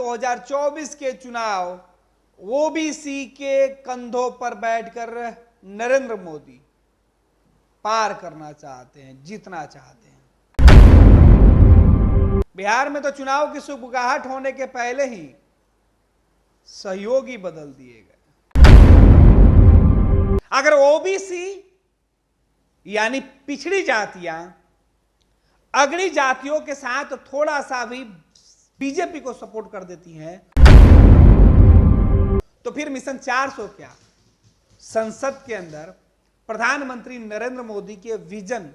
2024 के चुनाव ओबीसी के कंधों पर बैठकर नरेंद्र मोदी पार करना चाहते हैं, जीतना चाहते हैं। बिहार में तो चुनाव की सुगबुगाहट होने के पहले ही सहयोगी बदल दिए गए। अगर ओबीसी यानी पिछड़ी जातियां अगली जातियों के साथ थोड़ा सा भी बीजेपी को सपोर्ट कर देती हैं तो फिर मिशन 400 क्या, संसद के अंदर प्रधानमंत्री नरेंद्र मोदी के विजन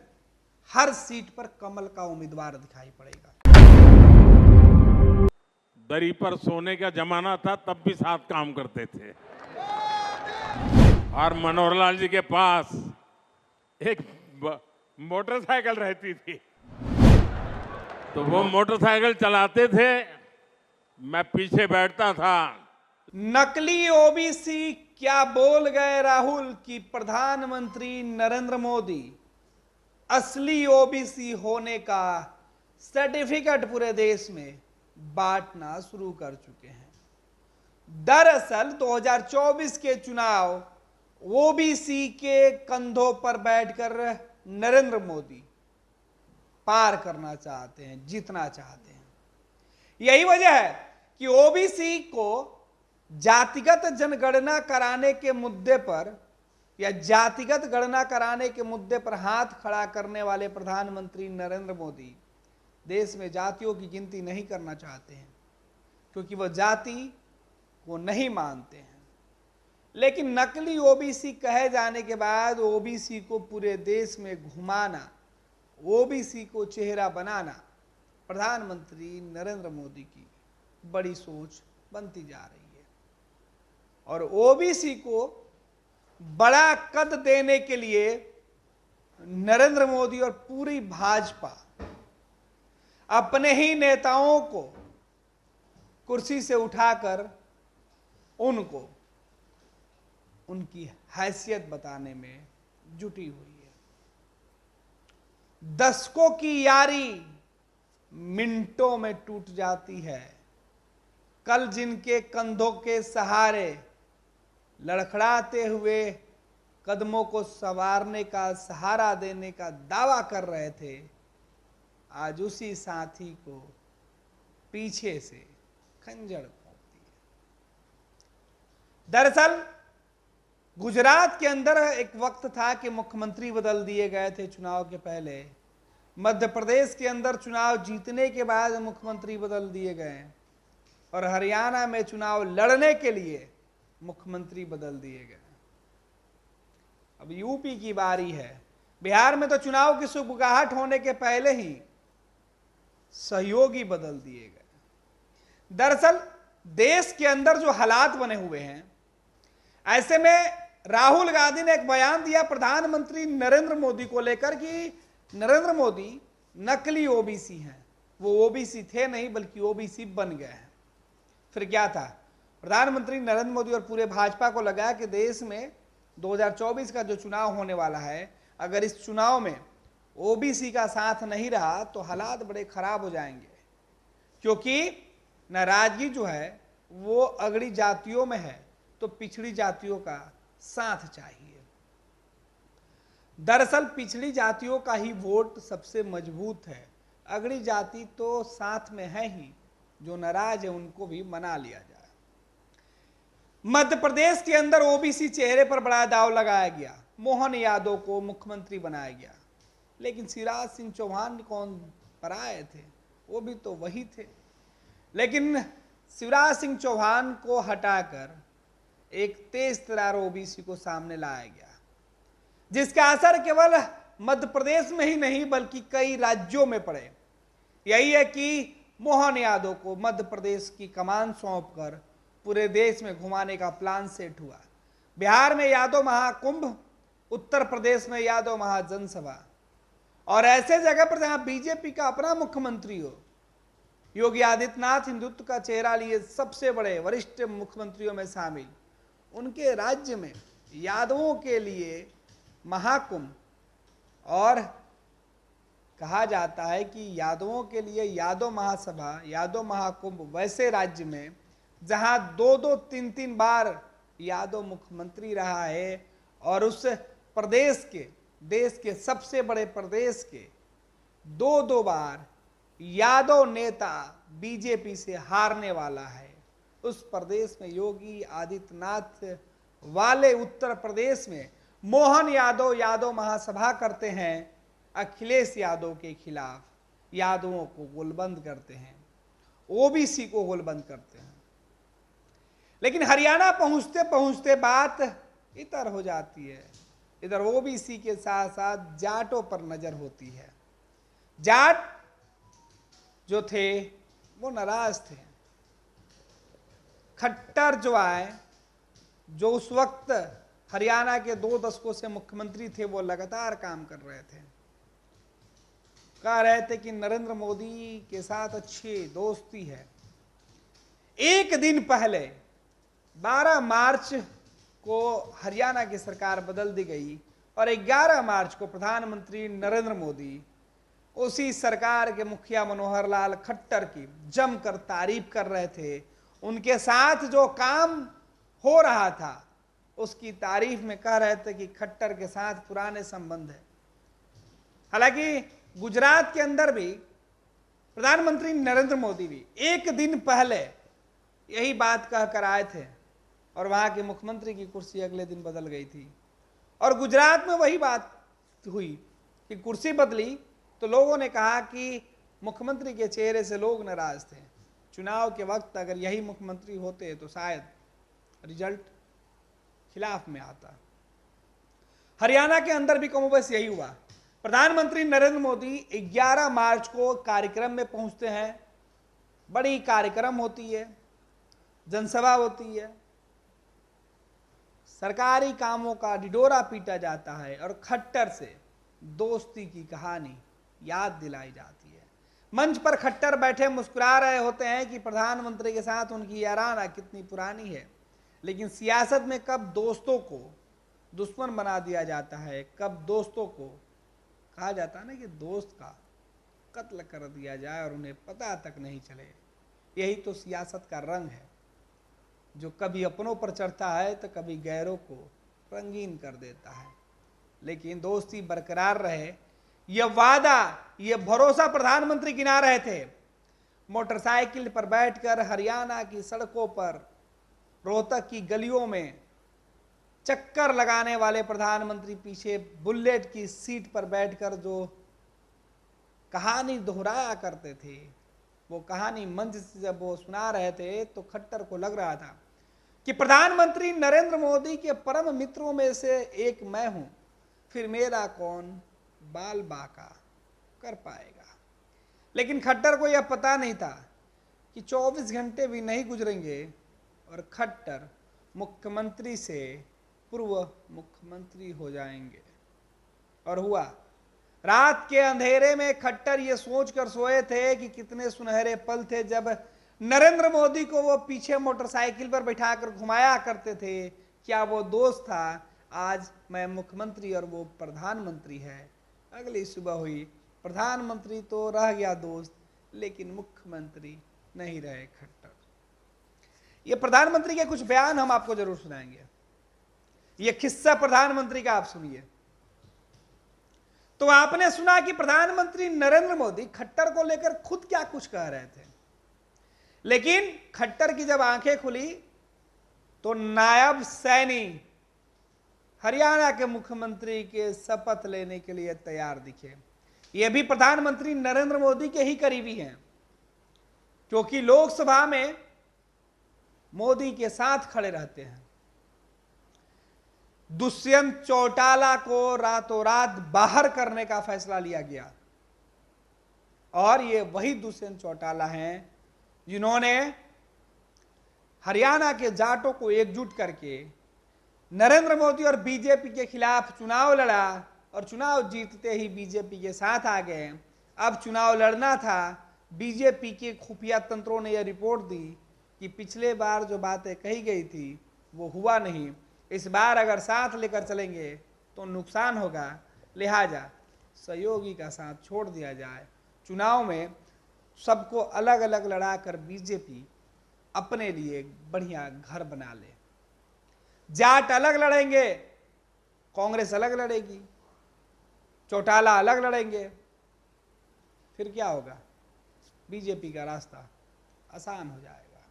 हर सीट पर कमल का उम्मीदवार दिखाई पड़ेगा। दरी पर सोने का जमाना था, तब भी साथ काम करते थे। और मनोहर लाल जी के पास एक मोटरसाइकिल रहती थी, तो वो मोटरसाइकिल चलाते थे, मैं पीछे बैठता था। नकली ओबीसी क्या बोल गए राहुल कि प्रधानमंत्री नरेंद्र मोदी असली ओबीसी होने का सर्टिफिकेट पूरे देश में बांटना शुरू कर चुके हैं। दरअसल 2024 के चुनाव ओबीसी के कंधों पर बैठकर नरेंद्र मोदी पार करना चाहते हैं, जीतना चाहते हैं। यही वजह है कि ओबीसी को जातिगत जनगणना कराने के मुद्दे पर या जातिगत गणना कराने के मुद्दे पर हाथ खड़ा करने वाले प्रधानमंत्री नरेंद्र मोदी देश में जातियों की गिनती नहीं करना चाहते हैं, क्योंकि वह जाति को नहीं मानते हैं। लेकिन नकली ओबीसी कहे जाने के बाद ओबीसी को पूरे देश में घुमाना, ओबीसी को चेहरा बनाना प्रधानमंत्री नरेंद्र मोदी की बड़ी सोच बनती जा रही है। और ओबीसी को बड़ा कद देने के लिए नरेंद्र मोदी और पूरी भाजपा अपने ही नेताओं को कुर्सी से उठाकर उनको उनकी हैसियत बताने में जुटी हुई है। दशकों की यारी मिनटों में टूट जाती है। कल जिनके कंधों के सहारे लड़खड़ाते हुए कदमों को संवारने का, सहारा देने का दावा कर रहे थे, आज उसी साथी को पीछे से खंजर भोंक दिया। दरअसल गुजरात के अंदर एक वक्त था कि मुख्यमंत्री बदल दिए गए थे चुनाव के पहले। मध्य प्रदेश के अंदर चुनाव जीतने के बाद मुख्यमंत्री बदल दिए गए और हरियाणा में चुनाव लड़ने के लिए मुख्यमंत्री बदल दिए गए। अब यूपी की बारी है। बिहार में तो चुनाव की सुगबुगाहट होने के पहले ही सहयोगी बदल दिए गए। दरअसल देश के अंदर जो हालात बने हुए हैं, ऐसे में राहुल गांधी ने एक बयान दिया प्रधानमंत्री नरेंद्र मोदी को लेकर कि नरेंद्र मोदी नकली ओबीसी हैं। वो ओबीसी थे नहीं, बल्कि ओबीसी बन गए हैं। फिर क्या था? प्रधानमंत्री नरेंद्र मोदी और पूरे भाजपा को लगा कि देश में 2024 का जो चुनाव होने वाला है, अगर इस चुनाव में ओबीसी का साथ नहीं रहा तो हालात बड़े खराब हो जाएंगे, क्योंकि नाराजगी जो है वो अगड़ी जातियों में है, तो पिछड़ी जातियों का साथ चाहिए। दरअसल पिछड़ी जातियों का ही वोट सबसे मजबूत है। अगड़ी जाति तो साथ में है ही, जो नाराज है उनको भी मना लिया जाए। मध्य प्रदेश के अंदर ओबीसी चेहरे पर बड़ा दाव लगाया गया। मोहन यादव को मुख्यमंत्री बनाया गया, लेकिन शिवराज सिंह चौहान कौन पर आए थे? वो भी तो वही थे। लेकिन शिवराज सिंह चौहान को हटाकर एक तेज तरार ओबीसी को सामने लाया गया, जिसका असर केवल मध्य प्रदेश में ही नहीं बल्कि कई राज्यों में पड़े। यही है कि मोहन यादव को मध्य प्रदेश की कमान सौंपकर पूरे देश में घुमाने का प्लान सेट हुआ। बिहार में यादव महाकुंभ, उत्तर प्रदेश में यादव महाजनसभा, और ऐसे जगह पर जहां बीजेपी का अपना मुख्यमंत्री हो। योगी आदित्यनाथ हिंदुत्व का चेहरा लिए सबसे बड़े वरिष्ठ मुख्यमंत्रियों में शामिल, उनके राज्य में यादवों के लिए महाकुंभ और कहा जाता है कि यादवों के लिए यादव महासभा, यादव महाकुंभ वैसे राज्य में जहां दो दो तीन तीन बार यादव मुख्यमंत्री रहा है और उस प्रदेश के, देश के सबसे बड़े प्रदेश के दो दो बार यादव नेता बीजेपी से हारने वाला है, उस प्रदेश में योगी आदित्यनाथ वाले उत्तर प्रदेश में मोहन यादव यादव महासभा करते हैं, अखिलेश यादव के खिलाफ यादवों को गोलबंद करते हैं, ओबीसी को गोलबंद करते हैं। लेकिन हरियाणा पहुंचते पहुंचते बात इधर हो जाती है, इधर ओबीसी के साथ साथ जाटों पर नजर होती है। जाट जो थे वो नाराज थे। खट्टर जो आए, जो उस वक्त हरियाणा के 2 दशकों से मुख्यमंत्री थे, वो लगातार काम कर रहे थे, कह रहे थे कि नरेंद्र मोदी के साथ अच्छी दोस्ती है। एक दिन पहले 12 मार्च को हरियाणा की सरकार बदल दी गई और 11 मार्च को प्रधानमंत्री नरेंद्र मोदी उसी सरकार के मुखिया मनोहर लाल खट्टर की जमकर तारीफ कर रहे थे। उनके साथ जो काम हो रहा था उसकी तारीफ में कह रहे थे कि खट्टर के साथ पुराने संबंध है। हालांकि गुजरात के अंदर भी प्रधानमंत्री नरेंद्र मोदी भी एक दिन पहले यही बात कहकर आए थे और वहां के मुख्यमंत्री की कुर्सी अगले दिन बदल गई थी। और गुजरात में वही बात हुई कि कुर्सी बदली तो लोगों ने कहा कि मुख्यमंत्री के चेहरे से लोग नाराज थे। चुनाव के वक्त अगर यही मुख्यमंत्री होते तो शायद रिजल्ट खिलाफ में आता। हरियाणा के अंदर भी कमोबेश यही हुआ। प्रधानमंत्री नरेंद्र मोदी 11 मार्च को कार्यक्रम में पहुंचते हैं, बड़ी कार्यक्रम होती है, जनसभा होती है, सरकारी कामों का ढिढोरा पीटा जाता है और खट्टर से दोस्ती की कहानी याद दिलाई जाती है। मंच पर खट्टर बैठे मुस्कुरा रहे होते हैं कि प्रधानमंत्री के साथ उनकी याराना कितनी पुरानी है। लेकिन सियासत में कब दोस्तों को दुश्मन बना दिया जाता है, कब दोस्तों को कहा जाता है ना कि दोस्त का कत्ल कर दिया जाए और उन्हें पता तक नहीं चले। यही तो सियासत का रंग है, जो कभी अपनों पर चढ़ता है तो कभी गैरों को रंगीन कर देता है। लेकिन दोस्ती बरकरार रहे, यह वादा, यह भरोसा प्रधानमंत्री गिना रहे थे। मोटरसाइकिल पर बैठकर हरियाणा की सड़कों पर, रोहतक की गलियों में चक्कर लगाने वाले प्रधानमंत्री पीछे बुलेट की सीट पर बैठकर जो कहानी दोहराया करते थे, वो कहानी मंच से जब वो सुना रहे थे तो खट्टर को लग रहा था कि प्रधानमंत्री नरेंद्र मोदी के परम मित्रों में से एक मैं हूं, फिर मेरा कौन बाल बाका कर पाएगा। लेकिन खट्टर को यह पता नहीं था कि 24 घंटे भी नहीं गुजरेंगे और खट्टर मुख्यमंत्री से पूर्व मुख्यमंत्री हो जाएंगे। और हुआ। रात के अंधेरे में खट्टर ये सोचकर सोए थे कि कितने सुनहरे पल थे जब नरेंद्र मोदी को वो पीछे मोटरसाइकिल पर बैठाकर घुमाया करते थे। क्या वो दोस्त था? आज मैं मुख्यमंत्री और वो प्रधानमंत्री है। अगली सुबह हुई, प्रधानमंत्री तो रह गया दोस्त, लेकिन मुख्यमंत्री नहीं रहे खट्टर। ये प्रधानमंत्री के कुछ बयान हम आपको जरूर सुनाएंगे। ये किस्सा प्रधानमंत्री का आप सुनिए। तो आपने सुना कि प्रधानमंत्री नरेंद्र मोदी खट्टर को लेकर खुद क्या कुछ कह रहे थे, लेकिन खट्टर की जब आंखें खुली तो नायब सैनी हरियाणा के मुख्यमंत्री के शपथ लेने के लिए तैयार दिखे। ये भी प्रधानमंत्री नरेंद्र मोदी के ही करीबी हैं, क्योंकि लोकसभा में मोदी के साथ खड़े रहते हैं। दुष्यंत चौटाला को रातों रात बाहर करने का फैसला लिया गया और ये वही दुष्यंत चौटाला हैं जिन्होंने हरियाणा के जाटों को एकजुट करके नरेंद्र मोदी और बीजेपी के खिलाफ चुनाव लड़ा और चुनाव जीतते ही बीजेपी के साथ आ गए। अब चुनाव लड़ना था। बीजेपी के खुफिया तंत्रों ने यह रिपोर्ट दी कि पिछले बार जो बातें कही गई थी वो हुआ नहीं, इस बार अगर साथ लेकर चलेंगे तो नुकसान होगा, लिहाजा सहयोगी का साथ छोड़ दिया जाए, चुनाव में सबको अलग अलग लड़ाकर बीजेपी अपने लिए बढ़िया घर बना ले। जाट अलग लड़ेंगे, कांग्रेस अलग लड़ेगी, चौटाला अलग लड़ेंगे, फिर क्या होगा? बीजेपी का रास्ता आसान हो जाएगा।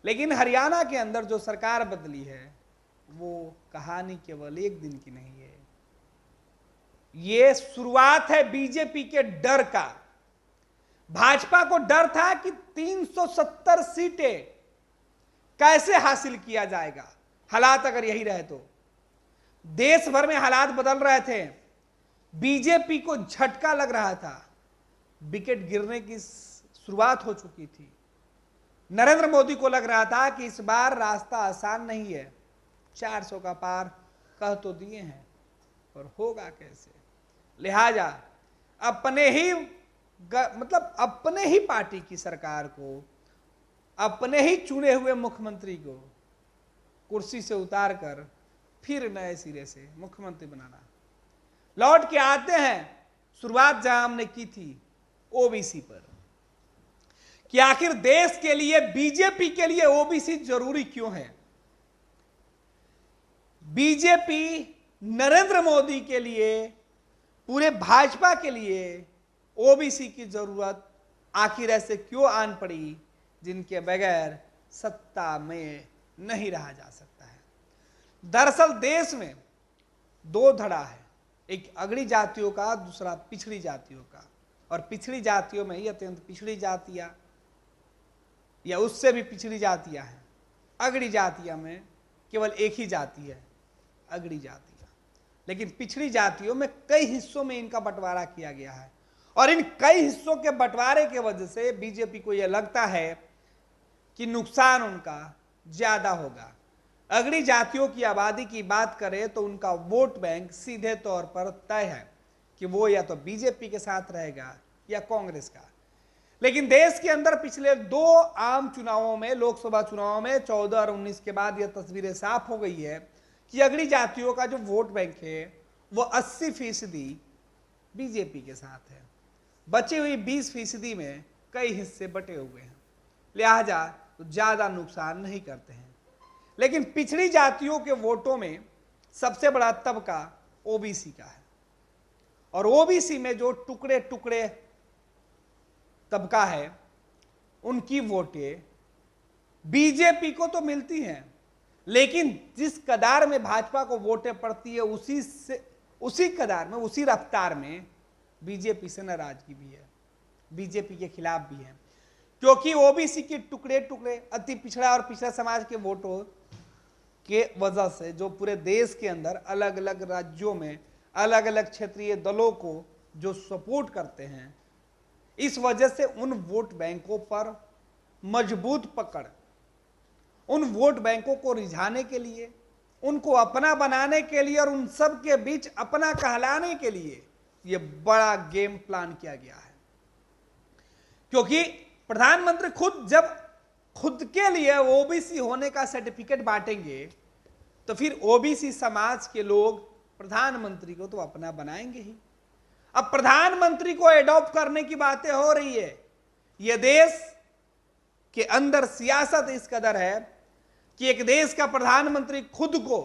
लेकिन हरियाणा के अंदर जो सरकार बदली है वो कहानी केवल एक दिन की नहीं है, ये शुरुआत है बीजेपी के डर का। भाजपा को डर था कि 370 सीटें कैसे हासिल किया जाएगा, हालात अगर यही रहे तो। देश भर में हालात बदल रहे थे, बीजेपी को झटका लग रहा था, विकेट गिरने की शुरुआत हो चुकी थी। नरेंद्र मोदी को लग रहा था कि इस बार रास्ता आसान नहीं है, 400 का पार कह तो दिए हैं पर होगा कैसे। लिहाजा अपने ही पार्टी की सरकार को, अपने ही चुने हुए मुख्यमंत्री को कुर्सी से उतारकर फिर नए सिरे से मुख्यमंत्री बनाना। लौट के आते हैं शुरुआत जहां हमने की थी ओबीसी पर, कि आखिर देश के लिए, बीजेपी के लिए ओबीसी जरूरी क्यों है। बीजेपी नरेंद्र मोदी के लिए, पूरे भाजपा के लिए ओबीसी की जरूरत आखिर ऐसे क्यों आन पड़ी जिनके बगैर सत्ता में नहीं रहा जा सकता है। दरअसल देश में दो धड़ा है, एक अगड़ी जातियों का, दूसरा पिछड़ी जातियों का। और पिछड़ी जातियों में ही अत्यंत पिछड़ी जातियां या उससे भी पिछड़ी जातियां हैं। अगड़ी जातियां में केवल एक ही जाति है, अगड़ी जातियां। लेकिन पिछड़ी जातियों में कई हिस्सों में इनका बंटवारा किया गया है, और इन कई हिस्सों के बंटवारे के वजह से बीजेपी को यह लगता है कि नुकसान उनका ज्यादा होगा। अगड़ी जातियों की आबादी की बात करें तो उनका वोट बैंक सीधे तौर पर तय है कि वो या तो बीजेपी के साथ रहेगा या कांग्रेस का। लेकिन देश के अंदर पिछले दो आम चुनावों में, लोकसभा चुनावों में 14 और 19 के बाद यह तस्वीरें साफ हो गई है कि अगड़ी जातियों का जो वोट बैंक है वो 80% बीजेपी के साथ है। बची हुई 20% में कई हिस्से बटे हुए हैं, लिहाजा तो ज्यादा नुकसान नहीं करते हैं। लेकिन पिछड़ी जातियों के वोटों में सबसे बड़ा तबका ओबीसी का है, और ओबीसी में जो टुकड़े टुकड़े तबका है उनकी वोटें बीजेपी को तो मिलती हैं, लेकिन जिस कदार में भाजपा को वोटें पड़ती है उसी कदार में, उसी रफ्तार में बीजेपी से नाराजगी भी है, बीजेपी के खिलाफ भी है। क्योंकि ओबीसी के टुकड़े टुकड़े अति पिछड़ा और पिछड़ा समाज के वोटों के वजह से जो पूरे देश के अंदर अलग अलग राज्यों में अलग अलग क्षेत्रीय दलों को जो सपोर्ट करते हैं, इस वजह से उन वोट बैंकों पर मजबूत पकड़, उन वोट बैंकों को रिझाने के लिए, उनको अपना बनाने के लिए और उन सब के बीच अपना कहलाने के लिए यह बड़ा गेम प्लान किया गया है। क्योंकि प्रधानमंत्री जब खुद के लिए ओबीसी होने का सर्टिफिकेट बांटेंगे तो फिर ओबीसी समाज के लोग प्रधानमंत्री को तो अपना बनाएंगे ही। अब प्रधानमंत्री को एडॉप्ट करने की बातें हो रही है। यह देश के अंदर सियासत इस कदर है कि एक देश का प्रधानमंत्री खुद को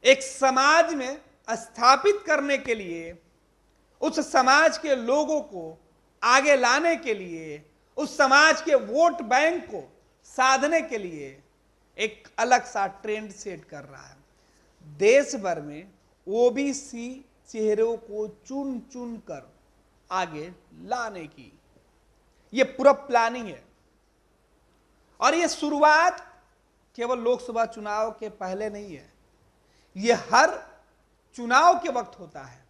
एक समाज में स्थापित करने के लिए, उस समाज के लोगों को आगे लाने के लिए, उस समाज के वोट बैंक को साधने के लिए एक अलग सा ट्रेंड सेट कर रहा है। देश भर में ओबीसी चेहरों को चुन चुन कर आगे लाने की यह पूरा प्लानिंग है। और यह शुरुआत केवल लोकसभा चुनाव के पहले नहीं है, यह हर चुनाव के वक्त होता है।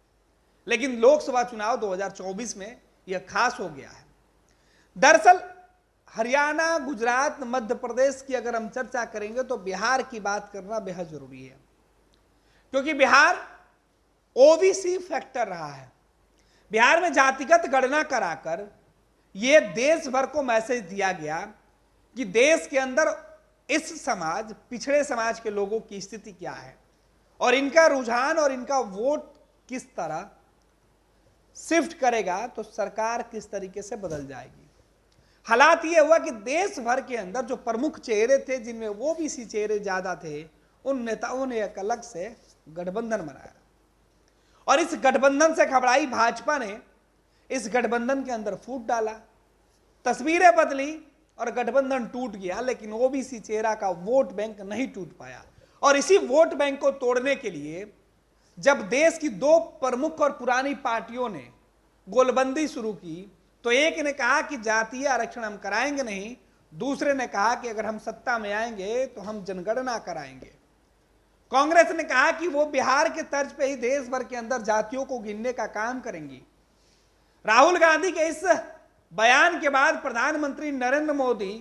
लेकिन लोकसभा चुनाव 2024 में यह खास हो गया है। दरअसल हरियाणा, गुजरात, मध्य प्रदेश की अगर हम चर्चा करेंगे तो बिहार की बात करना बेहद जरूरी है, क्योंकि बिहार ओबीसी फैक्टर रहा है। बिहार में जातिगत गणना कराकर यह देश भर को मैसेज दिया गया कि देश के अंदर इस समाज, पिछड़े समाज के लोगों की स्थिति क्या है और इनका रुझान और इनका वोट किस तरह शिफ्ट करेगा तो सरकार किस तरीके से बदल जाएगी। हालात ये हुआ कि देश भर के अंदर जो प्रमुख चेहरे थे, जिनमें ओबीसी चेहरे ज्यादा थे, उन नेताओं ने एक अलग से गठबंधन बनाया और इस गठबंधन से घबराई भाजपा ने इस गठबंधन के अंदर फूट डाला, तस्वीरें बदली और गठबंधन टूट गया। लेकिन ओबीसी चेहरा का वोट बैंक नहीं टूट पाया और इसी वोट बैंक को तोड़ने के लिए जब देश की दो प्रमुख और पुरानी पार्टियों ने गोलबंदी शुरू की तो एक ने कहा कि जातीय आरक्षण हम कराएंगे नहीं, दूसरे ने कहा कि अगर हम सत्ता में आएंगे तो हम जनगणना कराएंगे। कांग्रेस ने कहा कि वो बिहार के तर्ज पे ही देश भर के अंदर जातियों को गिनने का काम करेंगी। राहुल गांधी के इस बयान के बाद प्रधानमंत्री नरेंद्र मोदी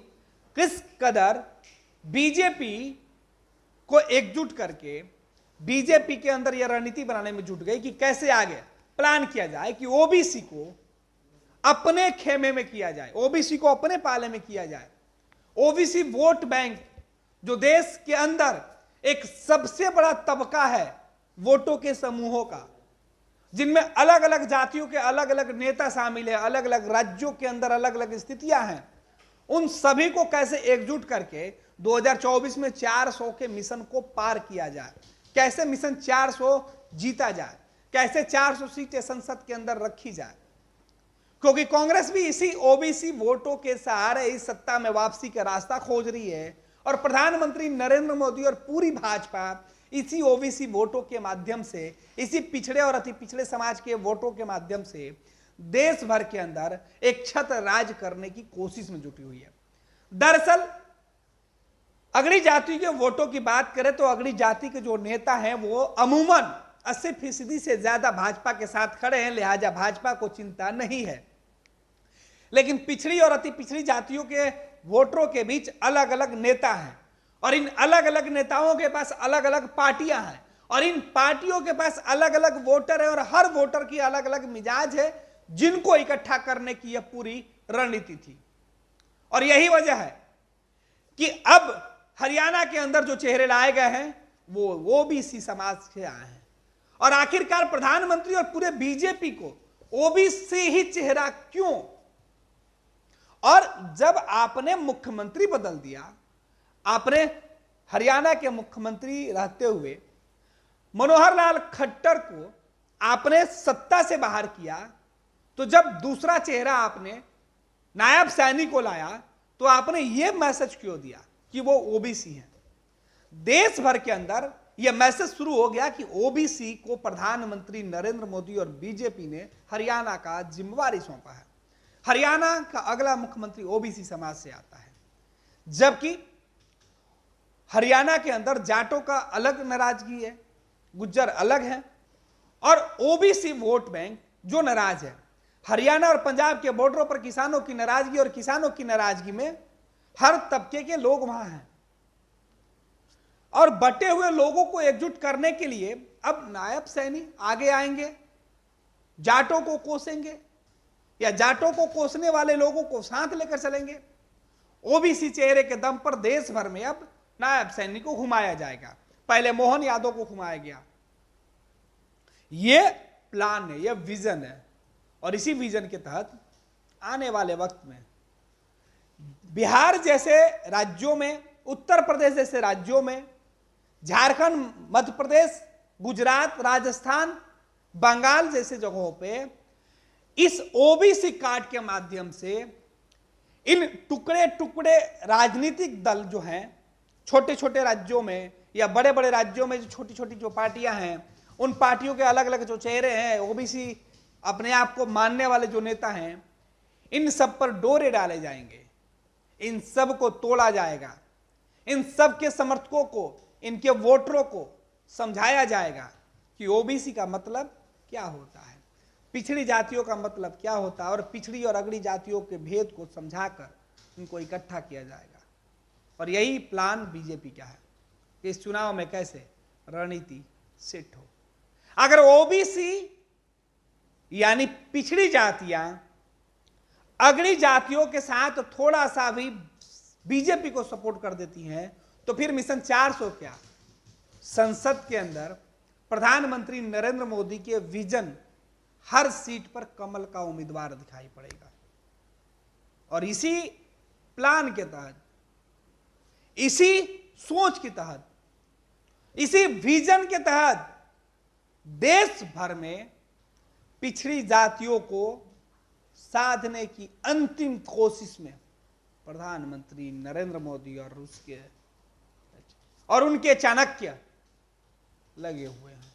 किस कदर बीजेपी को एकजुट करके बीजेपी के अंदर यह रणनीति बनाने में जुट गई कि कैसे आगे प्लान किया जाए कि ओबीसी को अपने खेमे में किया जाए, ओबीसी को अपने पाले में किया जाए। ओबीसी वोट बैंक जो देश के अंदर एक सबसे बड़ा तबका है वोटों के समूहों का, जिनमें अलग अलग जातियों के अलग अलग नेता शामिल है, अलग अलग राज्यों के अंदर अलग अलग स्थितियां हैं, उन सभी को कैसे एकजुट करके 2024 में 400 के मिशन को पार किया जाए, कैसे मिशन 400 जीता जाए, कैसे 400 सीटें संसद के अंदर रखी जाए। क्योंकि कांग्रेस भी इसी ओबीसी वोटों के सहारे इस सत्ता में वापसी का रास्ता खोज रही है और प्रधानमंत्री नरेंद्र मोदी और पूरी भाजपा इसी ओबीसी वोटों के माध्यम से, इसी पिछड़े और अति पिछड़े समाज के वोटों के माध्यम से देश भर के अंदर एक छत्र राज करने की कोशिश में जुटी हुई है। दरअसल अगड़ी जाति के वोटों की बात करें तो अगड़ी जाति के जो नेता हैं वो अमूमन 80% से ज्यादा भाजपा के साथ खड़े हैं, लिहाजा भाजपा को चिंता नहीं है। लेकिन पिछड़ी और अति पिछड़ी जातियों के वोटरों के बीच अलग अलग नेता हैं और इन अलग अलग नेताओं के पास अलग अलग पार्टियां हैं और इन पार्टियों के पास अलग अलग वोटर है और हर वोटर की अलग अलग मिजाज है, जिनको इकट्ठा करने की यह पूरी रणनीति थी। और यही वजह है कि अब हरियाणा के अंदर जो चेहरे लाए गए हैं वो ओबीसी समाज से आए हैं और आखिरकार प्रधानमंत्री और पूरे बीजेपी को ओबीसी ही चेहरा क्यों? और जब आपने मुख्यमंत्री बदल दिया, आपने हरियाणा के मुख्यमंत्री रहते हुए मनोहर लाल खट्टर को आपने सत्ता से बाहर किया, तो जब दूसरा चेहरा आपने नायब सैनी को लाया तो आपने यह मैसेज क्यों दिया कि वो ओबीसी है? देश भर के अंदर यह मैसेज शुरू हो गया कि ओबीसी को प्रधानमंत्री नरेंद्र मोदी और बीजेपी ने हरियाणा का जिम्मेवारी सौंपा है। हरियाणा का अगला मुख्यमंत्री ओबीसी समाज से आता है, जबकि हरियाणा के अंदर जाटों का अलग नाराजगी है, गुज्जर अलग है और ओबीसी वोट बैंक जो नाराज है। हरियाणा और पंजाब के बॉर्डरों पर किसानों की नाराजगी और किसानों की नाराजगी में हर तबके के लोग वहां हैं और बटे हुए लोगों को एकजुट करने के लिए अब नायब सैनी आगे आएंगे, जाटों को कोसेंगे या जाटों को कोसने वाले लोगों को साथ लेकर चलेंगे। ओबीसी चेहरे के दम पर देश भर में अब नायब सैनी को घुमाया जाएगा। पहले मोहन यादव को घुमाया गया। यह प्लान है, यह विजन है और इसी विजन के तहत आने वाले वक्त में बिहार जैसे राज्यों में, उत्तर प्रदेश जैसे राज्यों में, झारखंड, मध्य प्रदेश, गुजरात, राजस्थान, बंगाल जैसे जगहों पे इस ओबीसी कार्ड के माध्यम से इन टुकड़े टुकड़े राजनीतिक दल जो हैं, छोटे छोटे राज्यों में या बड़े बड़े राज्यों में जो छोटी छोटी जो पार्टियां हैं, उन पार्टियों के अलग अलग जो चेहरे हैं, ओबीसी अपने आप को मानने वाले जो नेता हैं, इन सब पर डोरे डाले जाएंगे, इन सब को तोड़ा जाएगा, इन सब के समर्थकों को, इनके वोटरों को समझाया जाएगा कि ओबीसी का मतलब क्या होता है, पिछड़ी जातियों का मतलब क्या होता है और पिछड़ी और अगड़ी जातियों के भेद को समझाकर इनको इकट्ठा किया जाएगा। और यही प्लान बीजेपी का है कि इस चुनाव में कैसे रणनीति सेट हो। अगर ओबीसी यानी पिछड़ी जातियां अगड़ी जातियों के साथ थोड़ा सा भी बीजेपी को सपोर्ट कर देती हैं तो फिर मिशन 400 क्या, संसद के अंदर प्रधानमंत्री नरेंद्र मोदी के विजन हर सीट पर कमल का उम्मीदवार दिखाई पड़ेगा। और इसी प्लान के तहत, इसी सोच के तहत, इसी विजन के तहत देश भर में पिछड़ी जातियों को साधने की अंतिम कोशिश में प्रधानमंत्री नरेंद्र मोदी और उनके चाणक्य लगे हुए हैं।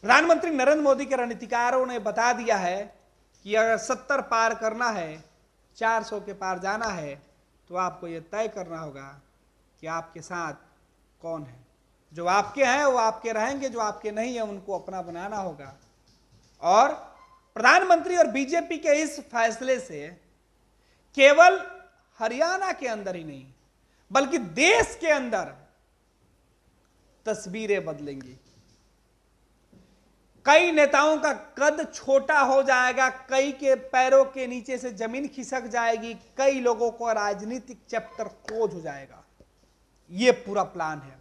प्रधानमंत्री नरेंद्र मोदी के रणनीतिकारों ने बता दिया है कि अगर 70 पार करना है, 400 के पार जाना है, तो आपको यह तय करना होगा कि आपके साथ कौन है। जो आपके हैं वो आपके रहेंगे, जो आपके नहीं है उनको अपना बनाना होगा। और प्रधानमंत्री और बीजेपी के इस फैसले से केवल हरियाणा के अंदर ही नहीं बल्कि देश के अंदर तस्वीरें बदलेंगी। कई नेताओं का कद छोटा हो जाएगा, कई के पैरों के नीचे से जमीन खिसक जाएगी, कई लोगों को राजनीतिक चैप्टर क्लोज हो जाएगा। यह पूरा प्लान है।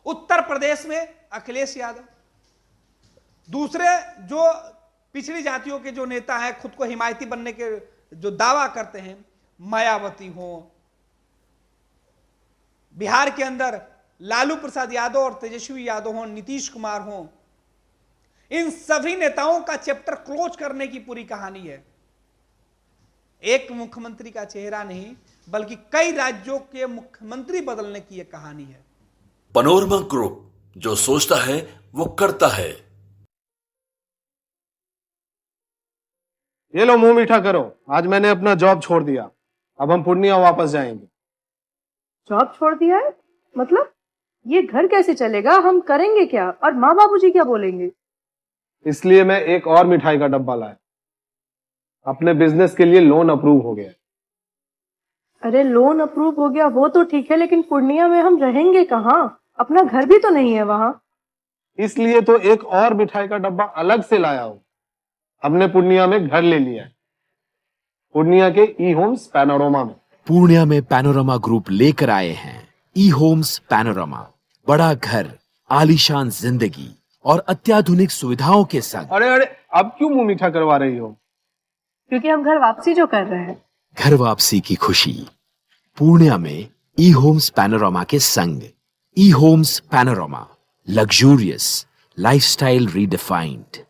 उत्तर प्रदेश में अखिलेश यादव, दूसरे जो पिछड़ी जातियों के जो नेता हैं, खुद को हिमायती बनने के जो दावा करते हैं, मायावती हो, बिहार के अंदर लालू प्रसाद यादव और तेजस्वी यादव हो, नीतीश कुमार हो, इन सभी नेताओं का चैप्टर क्लोज करने की पूरी कहानी है। एक मुख्यमंत्री का चेहरा नहीं बल्कि कई राज्यों के मुख्यमंत्री बदलने की यह कहानी है। पैनोरमा ग्रुप, जो सोचता है वो करता है। ये लो मुंह मीठा करो, आज मैंने अपना जॉब छोड़ दिया, अब हम पूर्णिया वापस जाएंगे। जॉब छोड़ दिया है? मतलब ये घर कैसे चलेगा? हम करेंगे क्या? और माँ बाबूजी क्या बोलेंगे? इसलिए मैं एक और मिठाई का डब्बा लाया। अपने बिजनेस के लिए लोन अप्रूव हो गया। अरे लोन अप्रूव हो गया वो तो ठीक है, लेकिन पूर्णिया में हम रहेंगे कहाँ? अपना घर भी तो नहीं है वहां। इसलिए तो एक और मिठाई का डब्बा अलग से लाया हूं। हमने पूर्णिया में घर ले लिया है, पूर्णिया के ई होम्स पैनोरमा में। पूर्णिया में पैनोरमा ग्रुप लेकर आए हैं ई होम्स पैनोरमा। बड़ा घर, आलीशान जिंदगी और अत्याधुनिक सुविधाओं के संग। अरे अरे, अब क्यों मुंह मीठा करवा रही हो? क्योंकि हम घर वापसी जो कर रहे हैं। घर वापसी की खुशी पूर्णिया में ई होम्स पैनोरमा के संग। ई Homes Panorama, luxurious lifestyle redefined.